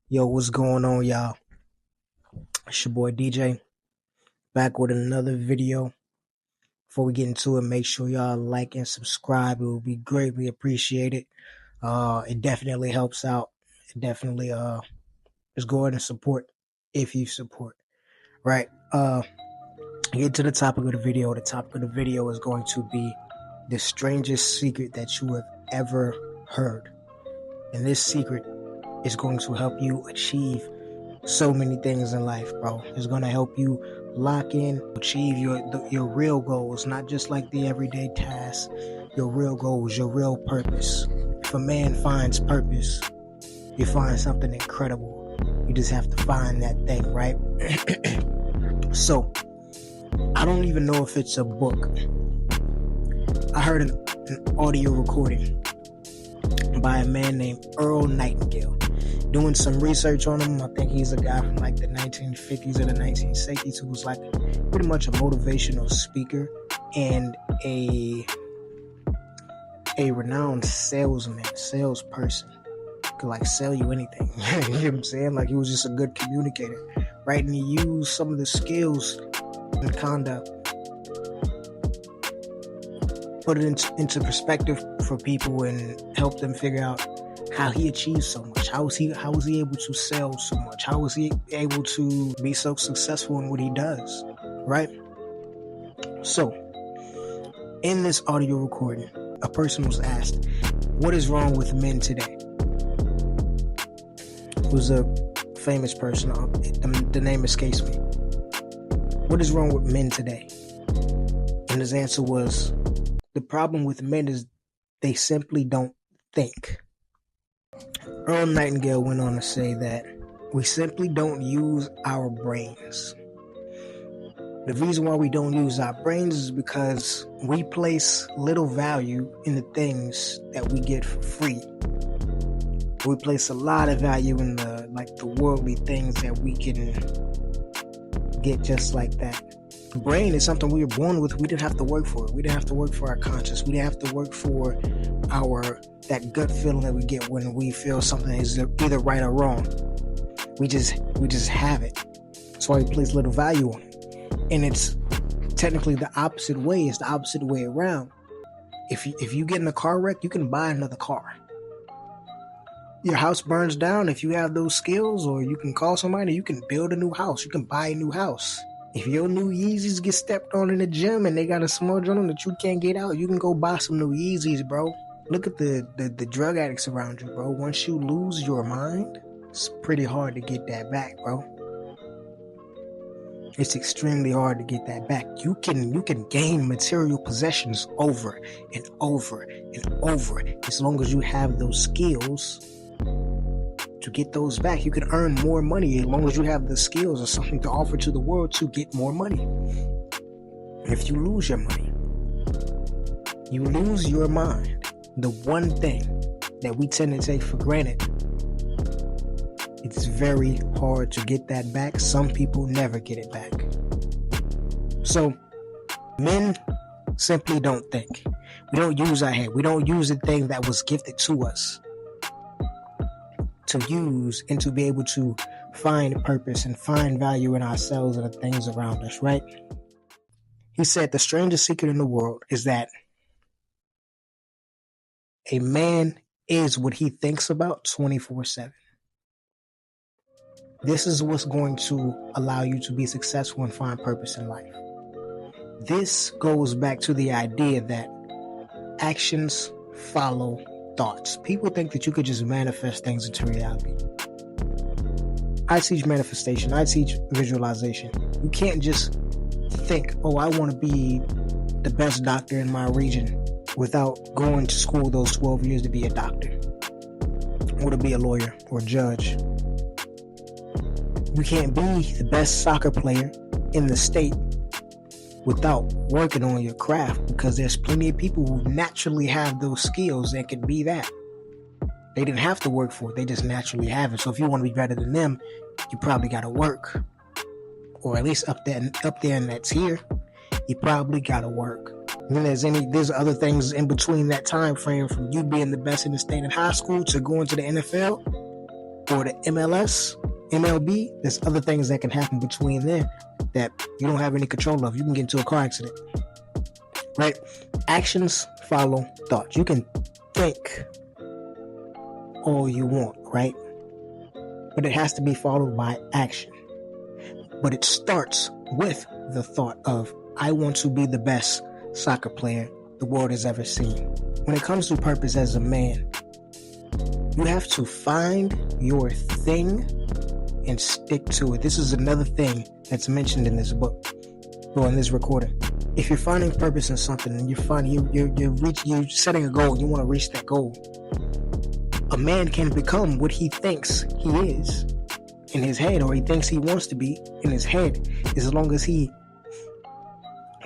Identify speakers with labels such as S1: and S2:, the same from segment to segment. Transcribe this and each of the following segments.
S1: Yo, what's going on, y'all? It's your boy DJ, back with another video. Before we get into it, make sure y'all like and subscribe. It will be greatly appreciated. It definitely helps out. It definitely is going to support if you support. Right. Get to the topic of the video. The topic of the video is going to be the strangest secret that you have ever heard. And this secret is going to help you achieve so many things in life, bro. It's going to help you lock in, achieve your real goals, not just like the everyday tasks, your real goals, your real purpose. If a man finds purpose, you find something incredible. You just have to find that thing, right? So, I don't even know if it's a book. I heard an audio recording by a man named Earl Nightingale. Doing some research on him, I think he's a guy from like the 1950s or the 1960s who was like pretty much a motivational speaker and a renowned salesperson. Could like sell you anything. You know what I'm saying? Like he was just a good communicator, right? And he used some of the skills and conduct, put it into perspective for people and help them figure out how he achieved so much. How was he able to sell so much? How was he able to be so successful in what he does, right? So, in this audio recording, a person was asked, what is wrong with men today? It was a famous person. The name escapes me. What is wrong with men today? And his answer was, the problem with men is they simply don't think. Earl Nightingale went on to say that we simply don't use our brains. The reason why we don't use our brains is because we place little value in the things that we get for free. We place a lot of value in the worldly things that we can get just like that. The brain is something we were born with. We didn't have to work for it. We didn't have to work for our conscience. We didn't have to work for that gut feeling that we get when we feel something is either right or wrong. We just have it. That's why we place little value on it. And it's technically the opposite way. It's the opposite way around. If you get in a car wreck, you can buy another car. Your house burns down. If you have those skills, or you can call somebody, you can build a new house. You can buy a new house. If your new Yeezys get stepped on in the gym and they got a smudge on them that you can't get out, you can go buy some new Yeezys, bro. Look at the drug addicts around you, bro. Once you lose your mind, it's pretty hard to get that back, bro. It's extremely hard to get that back. You can gain material possessions over and over and over. As long as you have those skills to get those back, you can earn more money as long as you have the skills or something to offer to the world to get more money. If you lose your money, you lose your mind. The one thing that we tend to take for granted, it's very hard to get that back. Some people never get it back. So, men simply don't think. We don't use our head. We don't use the thing that was gifted to us to use and to be able to find purpose and find value in ourselves and the things around us, right? He said the strangest secret in the world is that a man is what he thinks about 24/7. This is what's going to allow you to be successful and find purpose in life. This goes back to the idea that actions follow thoughts. People think that you could just manifest things into reality. I teach manifestation. I teach visualization. You can't just think, oh, I want to be the best doctor in my region without going to school those 12 years to be a doctor or to be a lawyer or a judge. You can't be the best soccer player in the state without working on your craft, because there's plenty of people who naturally have those skills and can be that. They didn't have to work for it. They just naturally have it. So if you want to be better than them, you probably got to work, or at least up there in that tier, you probably got to work. And then there's other things in between that time frame, from you being the best in the state in high school to going to the NFL or the MLS, MLB. There's other things that can happen between there that you don't have any control of. You can get into a car accident, right? Actions follow thoughts. You can think all you want, right? But it has to be followed by action. But it starts with the thought of, I want to be the best soccer player the world has ever seen. When it comes to purpose as a man, you have to find your thing and stick to it. This is another thing that's mentioned in this book or in this recording. If you're finding purpose in something and you're setting a goal, you want to reach that goal. A man can become what he thinks he is in his head, or he thinks he wants to be in his head, as long as he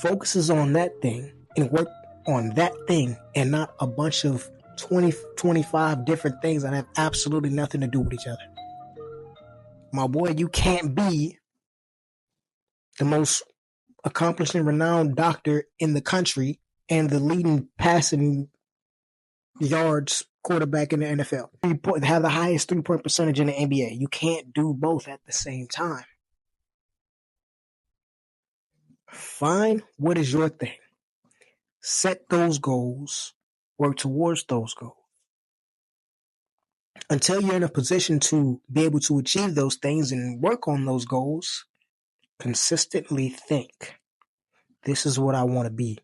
S1: focuses on that thing and work on that thing and not a bunch of 25 different things that have absolutely nothing to do with each other. My boy, you can't be the most accomplished and renowned doctor in the country and the leading passing yards quarterback in the NFL. You have the highest 3-point percentage in the NBA. You can't do both at the same time. Find what is your thing. Set those goals. Work towards those goals. Until you're in a position to be able to achieve those things and work on those goals, consistently think, this is what I want to be.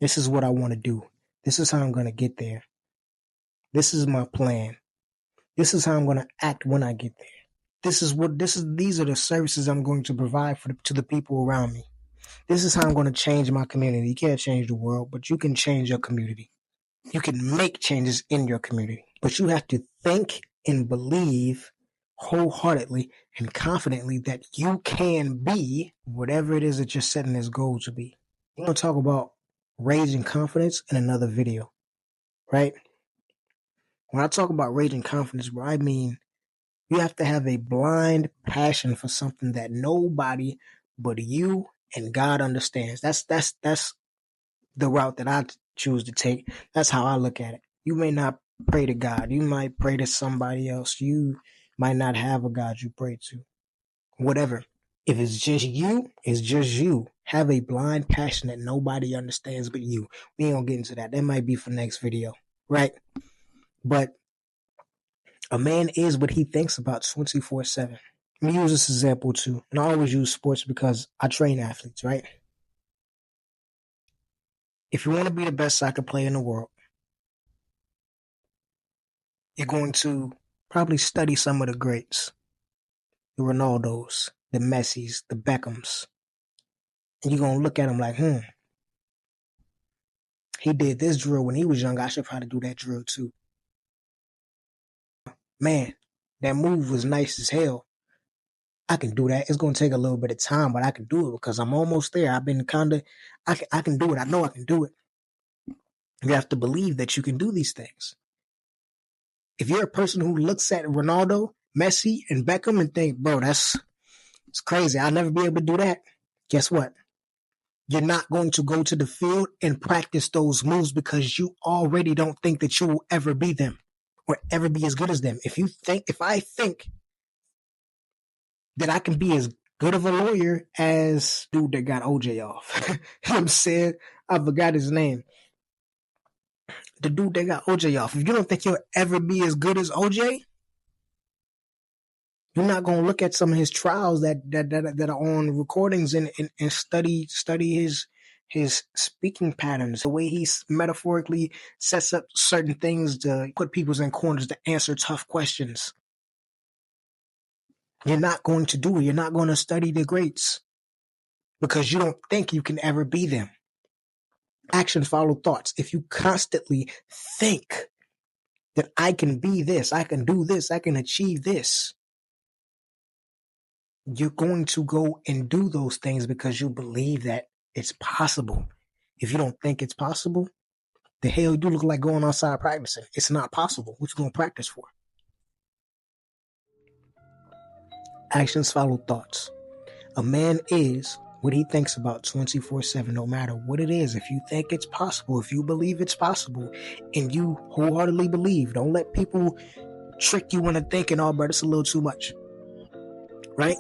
S1: This is what I want to do. This is how I'm going to get there. This is my plan. This is how I'm going to act when I get there. These are the services I'm going to provide to the people around me. This is how I'm going to change my community. You can't change the world, but you can change your community. You can make changes in your community, but you have to think and believe wholeheartedly and confidently that you can be whatever it is that you're setting this goal to be. We're going to talk about raising confidence in another video, right? When I talk about raising confidence, bro, I mean you have to have a blind passion for something that nobody but you and God understands. That's the route that I choose to take. That's how I look at it. You may not pray to God. You might pray to somebody else. You might not have a God you pray to. Whatever. If it's just you, it's just you. Have a blind passion that nobody understands but you. We ain't gonna get into that. That might be for next video, right? But a man is what he thinks about 24/7. Let me use this example too. And I always use sports because I train athletes, right? If you want to be the best soccer player in the world, you're going to probably study some of the greats. The Ronaldos, the Messis, the Beckhams. And you're going to look at them like, he did this drill when he was young. I should probably do that drill too. Man, that move was nice as hell. I can do that. It's going to take a little bit of time, but I can do it because I'm almost there. I've been I can do it. I know I can do it. You have to believe that you can do these things. If you're a person who looks at Ronaldo, Messi, and Beckham and think, bro, it's crazy. I'll never be able to do that. Guess what? You're not going to go to the field and practice those moves because you already don't think that you will ever be them or ever be as good as them. If I think that I can be as good of a lawyer as dude that got OJ off. You know what I'm saying? I forgot his name. The dude that got OJ off. If you don't think you'll ever be as good as OJ, you're not going to look at some of his trials that are on recordings and study his speaking patterns, the way he metaphorically sets up certain things to put people in corners to answer tough questions. You're not going to do it. You're not going to study the greats because you don't think you can ever be them. Actions follow thoughts. If you constantly think that I can be this, I can do this, I can achieve this, you're going to go and do those things because you believe that it's possible. If you don't think it's possible, the hell you look like going outside practicing. It's not possible. What you going to practice for? Actions follow thoughts. A man is what he thinks about 24/7, no matter what it is. If you think it's possible, if you believe it's possible, and you wholeheartedly believe, don't let people trick you into thinking, oh, bro, it's a little too much, right?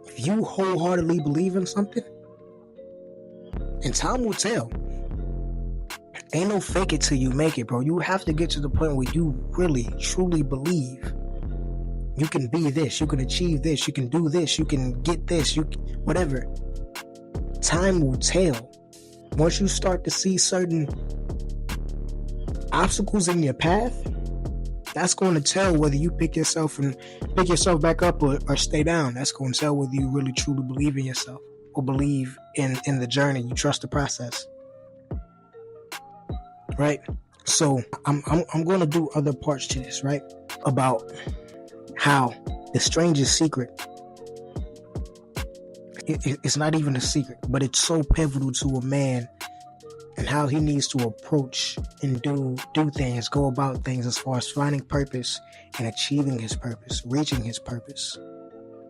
S1: If you wholeheartedly believe in something, and time will tell. Ain't no fake it till you make it, bro. You have to get to the point where you really, truly believe you can be this, you can achieve this, you can do this, you can get this, whatever. Time will tell. Once you start to see certain obstacles in your path, that's going to tell whether you pick yourself back up or stay down. That's going to tell whether you really, truly believe in yourself or believe in the journey. You trust the process. Right? So I'm going to do other parts to this, right? About how the strangest secret, it's not even a secret, but it's so pivotal to a man and how he needs to approach and do things, go about things as far as finding purpose and achieving his purpose, reaching his purpose.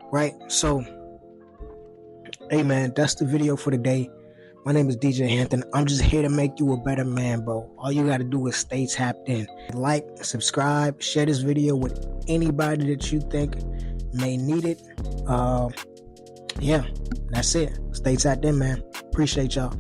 S1: Right? So, hey man, that's the video for today. My name is DJ Hampton. I'm just here to make you a better man, bro. All you got to do is stay tapped in. Like, subscribe, share this video with anybody that you think may need it. Yeah, that's it. Stay tapped in, man. Appreciate y'all.